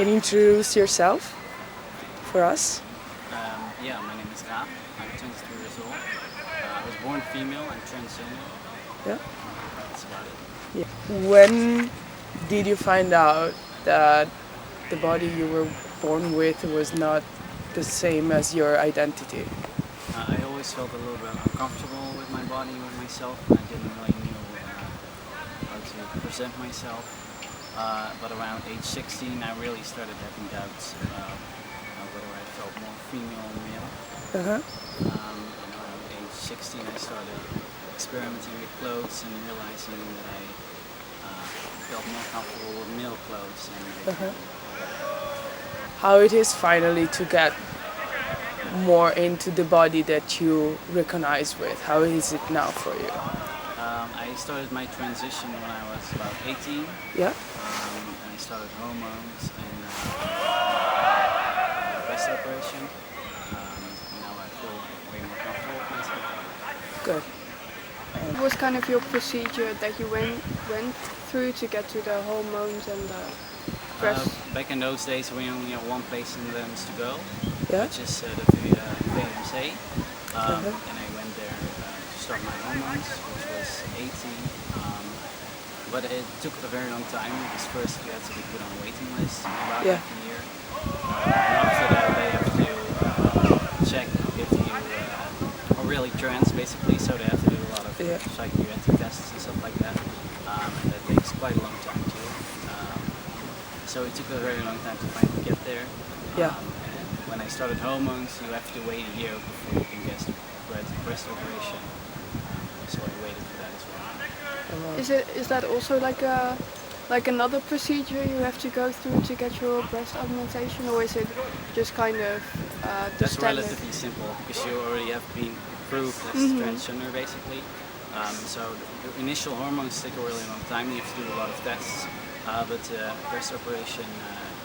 Can you introduce yourself for us? Yeah, my name is Raaf. I'm 23 years old. I was born female. I'm transgender. Yeah. That's about it. Yeah. When did you find out that the body you were born with was not the same as your identity? I always felt a little bit uncomfortable with my body, with myself. I didn't really know how to present myself. But around age 16, I really started having doubts about whether I felt more female or male. Uh-huh. And around age 16, I started experimenting with clothes and realizing that I felt more comfortable with male clothes. And How it is finally to get more into the body that you recognize with? How is it now for you? I started my transition when I was about 18. Yeah? I started hormones and breast operation. Now I feel way more comfortable with myself. Good. What was kind of your procedure that you went through to get to the hormones and the breast? Back in those days, we only had one place in the Netherlands to go, Yeah? which is the VMC. And I went there to start my hormones, which was 18. But it took a very long time because first you had to be put on a waiting list about Yeah. half a year. And after that, they have to check if you are really trans, basically. So they have to do a lot of Yeah. psychiatric tests and stuff like that. And that takes quite a long time too. So it took a very long time to finally get there. Yeah. And when I started hormones, you have to wait a year before you can get breast operation. So I waited for that as well. Is that also like another procedure you have to go through to get your breast augmentation, or is it just kind of the That's standard? relatively simple because you already have been approved as transgender basically. So the initial hormones take a really long time. You have to do a lot of tests. But breast operation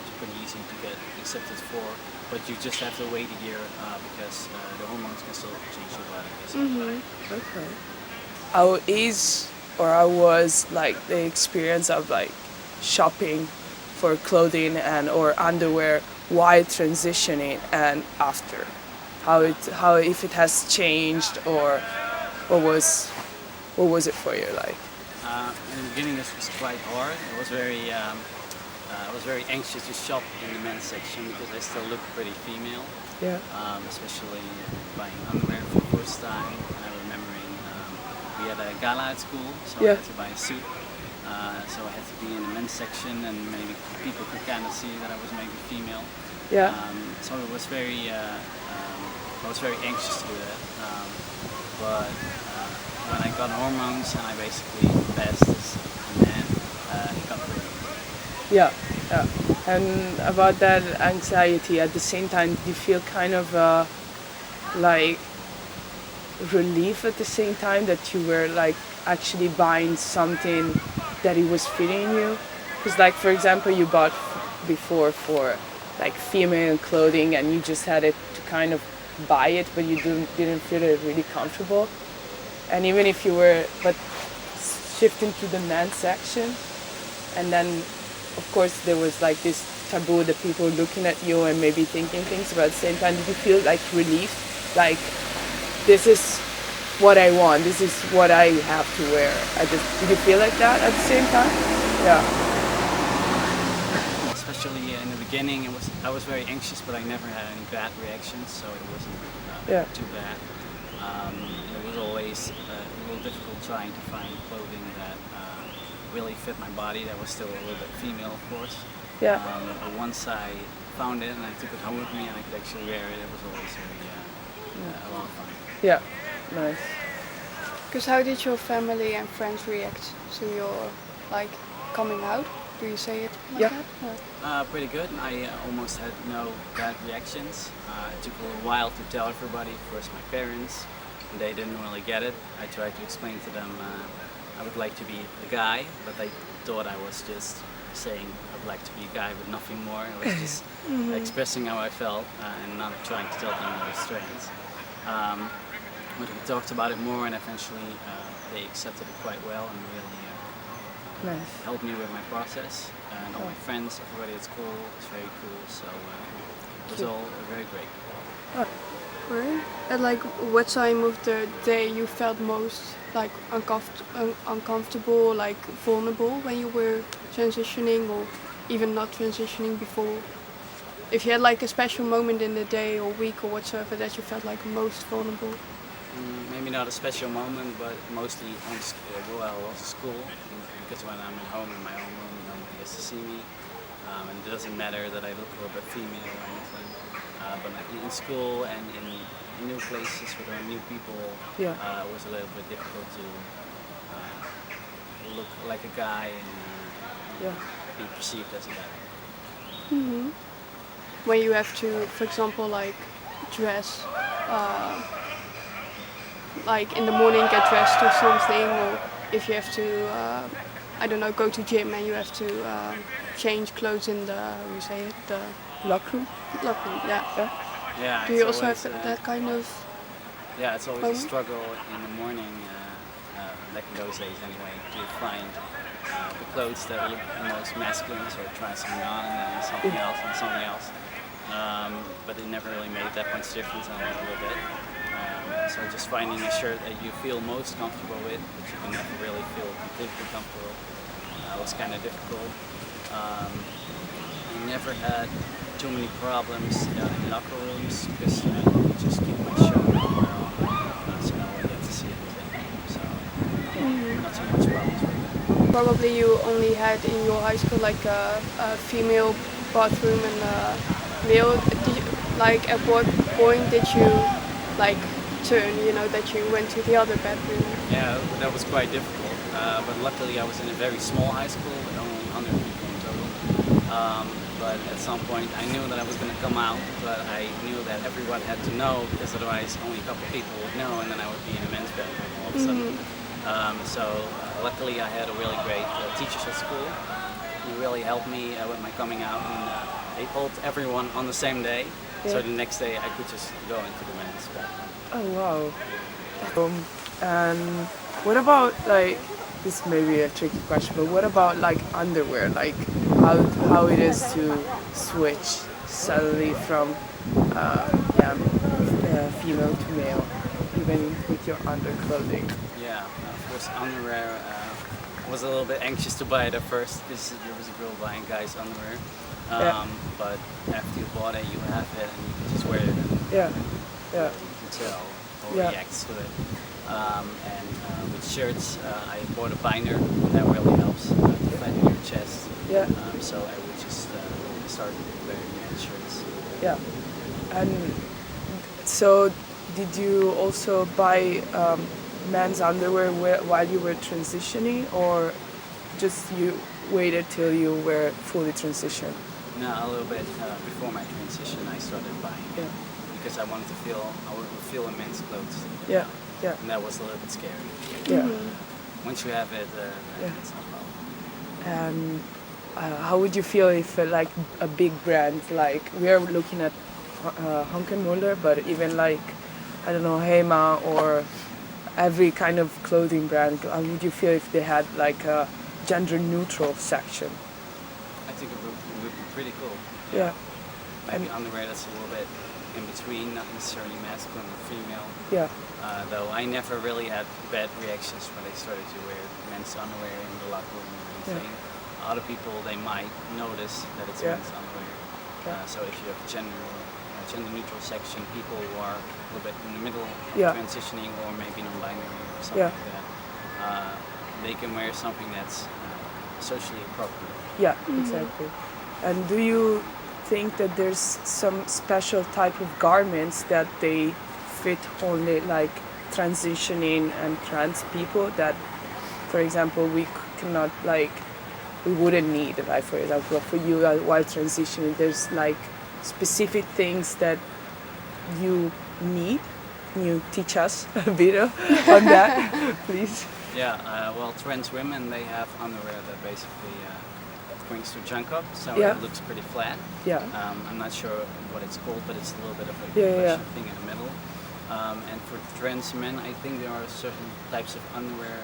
is pretty easy to get accepted for. But you just have to wait a year because the hormones can still change your body basically. Okay. How is or how was like the experience of like shopping for clothing and or underwear while transitioning and after? How if it has changed or what was it for you like? In the beginning, this was quite hard. I was very anxious to shop in the men's section because I still look pretty female, Yeah. especially buying underwear for the first time. And I remembering we had a gala at school, so I Yeah. had to buy a suit. So I had to be in the men's section, and maybe people could kind of see that I was maybe female. Yeah. So it was I was very anxious to do that. But when I got hormones and I basically passed as a man, it got pretty. Yeah, yeah. And about that anxiety, at the same time, did you feel kind of like relief at the same time that you were like actually buying something that it was fitting you? Because like for example, you bought before for like female clothing and you just had it to kind of buy it, but you didn't feel it really comfortable. And even if you were, but shifting to the men's section, and then of course there was like this taboo that people looking at you and maybe thinking things, but at the same time, did you feel like relief? Like, this is what I want, this is what I have to wear. Did you feel like that at the same time? Yeah. Especially in the beginning, I was very anxious, but I never had any bad reactions, so it wasn't too bad. It was always a little difficult trying to find clothing that really fit my body. That was still a little bit female, of course. Yeah. But once I found it and I took it home with me and I could actually wear it, it was always very a lot of fun. Yeah. Nice. Because how did your family and friends react to your like coming out? Do you say it like Yeah. that? Pretty good. I almost had no bad reactions. It took a little while to tell everybody. First my parents, and they didn't really get it. I tried to explain to them I would like to be a guy, but they thought I was just saying I would like to be a guy but nothing more. I was just expressing how I felt and not trying to tell them I was trans. But we talked about it more and eventually they accepted it quite well and really Nice. helped me with my process, and all my friends, everybody at school was very cool. So it was Cute. all very great. Right. At like what time of the day you felt most like uncomfortable, like vulnerable when you were transitioning, or even not transitioning before? If you had like a special moment in the day or week or whatsoever that you felt like most vulnerable. Maybe not a special moment, but mostly also school, because when I'm at home in my own room, nobody has to see me, and it doesn't matter that I look a little bit female or anything. But in school and in new places with new people, Yeah. it was a little bit difficult to look like a guy and Yeah. be perceived as a guy. When you have to, for example, like dress, like in the morning get dressed or something, or if you have to, I don't know, go to gym and you have to change clothes in the, how you say it, the Locker room. locker room. Yeah. Yeah. Yeah, Do it's you also always, have that kind of? yeah, it's always a moment? struggle in the morning, like in those days anyway, to find the clothes that look the most masculine, so try something on and then something else and something else. But it never really made that much difference on it a little bit. So just finding a shirt that you feel most comfortable with, but you can never really feel completely comfortable, was kind of difficult. I never had too many problems in locker rooms because I could just keep my shirt on, so nobody had to see anything. So not too much problems with that. Probably you only had in your high school like a female bathroom and a male. Did you, like at what point did you like turn? You know that you went to the other bedroom. Yeah, that was quite difficult. But luckily I was in a very small high school with only 100 people in total. But at some point I knew that I was going to come out, but I knew that everyone had to know because otherwise only a couple of people would know and then I would be in a men's bedroom all of a sudden. So luckily I had a really great teachers at school who really helped me with my coming out, and they told everyone on the same day. So the next day I could just go into the men's bedroom. Oh wow. And what about like, this may be a tricky question, but what about like underwear? Like how it is to switch suddenly from female to male, even with your underclothing. Yeah, of course underwear. I was a little bit anxious to buy it at first because there was a girl buying guys underwear. But after you bought it, you have it and you can just wear it. And Yeah. Yeah. you can tell or Yeah. reacts to it. And with shirts, I bought a binder, and that really helps to flatten your chest. Yeah. So I would just start wearing men's shirts. Yeah. And so, did you also buy men's underwear while you were transitioning, or just you waited till you were fully transitioned? No, a little bit before my transition, I started buying it because I would feel in men's clothes. Yeah. Yeah. And that was a little bit scary. Yeah. Once you have it, Yeah. it's no problem. And how would you feel if like a big brand, like we are looking at Muller, but even like, I don't know, Hema or every kind of clothing brand, how would you feel if they had like a gender neutral section? I think it would be pretty cool. Yeah. Maybe underwear that's a little bit in between, not necessarily masculine or female. Yeah. Though I never really had bad reactions when they started to wear men's underwear in the locker room or anything. Other people, they might notice that it's men's underwear. So if you have gender neutral section, people who are a little bit in the middle, transitioning or maybe non-binary or something like that, they can wear something that's socially appropriate. Yeah, exactly. And do you think that there's some special type of garments that they fit only like transitioning and trans people, that, for example, we cannot like, we wouldn't need, like for example for you while transitioning, there's like specific things that you need? Can you teach us a bit on that, please? Yeah, well, trans women, they have underwear that basically brings your junk up, so it looks pretty flat. Yeah. I'm not sure what it's called, but it's a little bit of a thing in the middle. And for trans men, I think there are certain types of underwear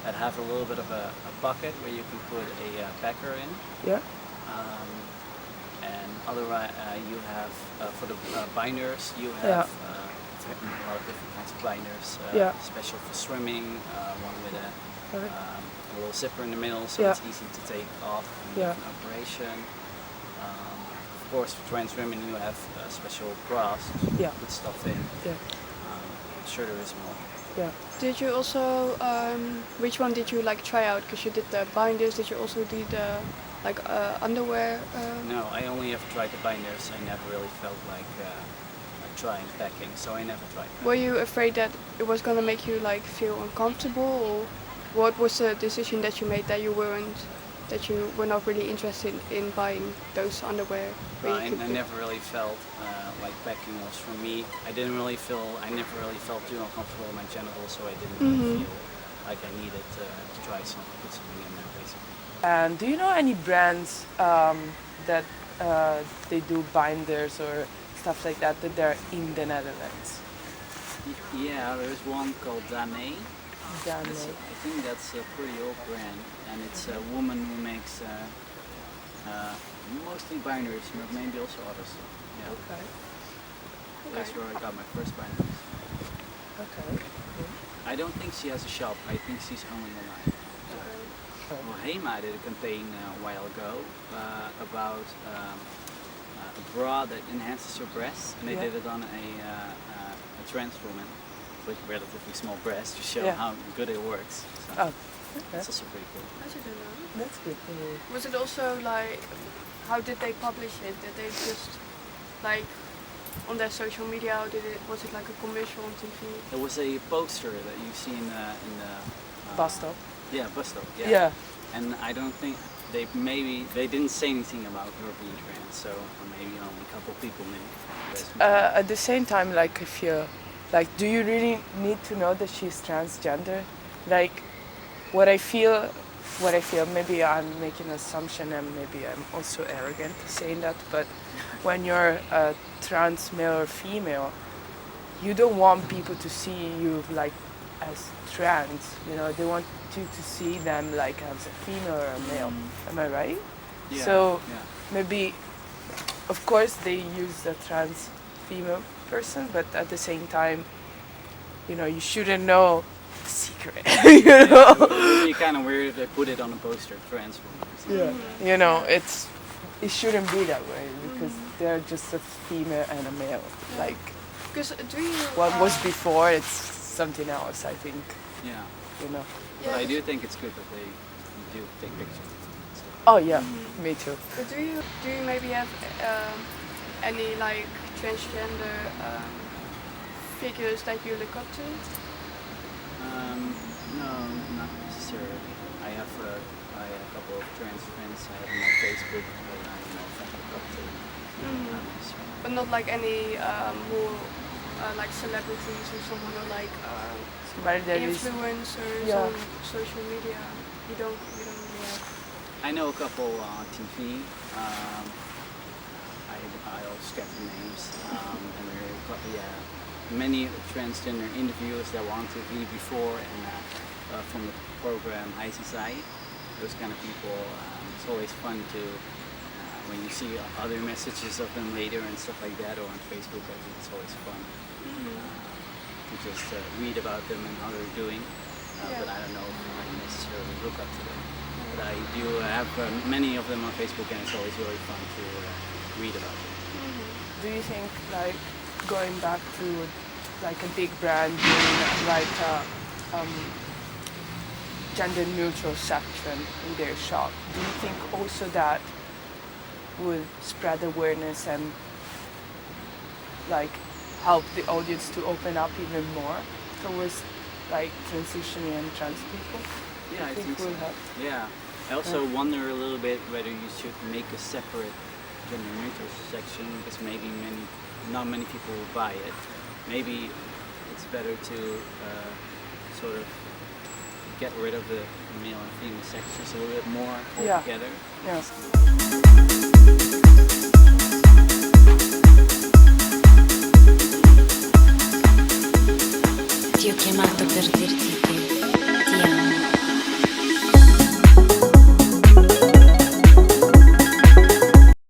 that have a little bit of a bucket where you can put a packer in. Yeah. Um, and otherwise, you have for the binders, you Yeah. have a lot of different kinds of binders. Yeah. Special for swimming, one with Okay. a little zipper in the middle, so Yeah. it's easy to take off in Yeah. different operation. Of course, for trans women, you have special bras Yeah. to put stuff in. Yeah. I'm sure there is more. Yeah. Did you also, which one did you like try out? Because you did the binders, did you also do the like underwear? No, I only have tried the binders. I never really felt like trying packing, so I never tried packing. Were you afraid that it was gonna make you like feel uncomfortable, or what was the decision that you made that you were not really interested in buying those underwear? where you I could put- never really felt like packing was for me. I never really felt too uncomfortable with my genitals, so I didn't really feel like I needed to try put something in there, basically. And do you know any brands that they do binders or stuff like that they're in the Netherlands? Yeah, there's one called Dane. Dane. I think that's a pretty old brand, and it's a woman who makes mostly binders, but maybe also other stuff. Yeah, Okay. that's where I got my first binders. Okay. I don't think she has a shop. I think she's only online. Well, Hema did a campaign a while ago about a bra that enhances your breasts, and they Yeah. did it on a trans woman with relatively small breasts to show Yeah. how good it works. So Oh. Okay. that's also pretty cool. I didn't know. That's good to know. Was it also like, how did they publish it? Did they just like on their social media? Or was it like a commercial on TV? It was a poster that you see in the Bus stop. Yeah, bus stop. Yeah. Yeah. And I don't think they didn't say anything about her being trans, so maybe only a couple people knew. At the same time, like if you, like, do you really need to know that she's transgender? Like, what I feel, maybe I'm making an assumption and maybe I'm also arrogant saying that, but when you're a trans male or female, you don't want people to see you like as trans, you know, they want you to see them like as a female or a male. Am I right? Yeah, So yeah. maybe, of course, they use a trans female person, but at the same time, you know, you shouldn't know the secret. You know? It would be kind of weird if they put it on a poster, trans woman. Yeah. You know, it shouldn't be that way because they're just a female and a male. Like Because do you? what was before, it's something else. I think. Yeah. You know. But I do think it's good that they do take pictures. So, Oh yeah, me too. But do you maybe have any like transgender figures that you look up to? no, not necessarily. I have a couple of trans friends I have on my Facebook, but I don't know if I look up to them. Not necessarily. But not like any more like celebrities or someone or like Somebody that is. influencers Yeah. on social media. You don't really have. I know a couple on TV. I'll skip the names. And there are a couple, many transgender interviewers that were on TV before and from the program High Society. Those kind of people. It's always fun to when you see other messages of them later and stuff like that, or on Facebook. I think it's always fun to just read about them and how they're doing. But I don't know if I necessarily look up to them. But I do have many of them on Facebook, and it's always really fun to read about them. Do you think like going back to like a big brand doing like a gender neutral section in their shop, do you think also that would spread awareness and like help the audience to open up even more towards like transitioning and trans people? Yeah, I think so. will help? Yeah. I also wonder a little bit whether you should make a separate gender neutral section, because maybe not many people will buy it. Maybe it's better to sort of get rid of the male and female sections a little bit more altogether. Yeah. Ti ho chiamato per dirti che ti amo.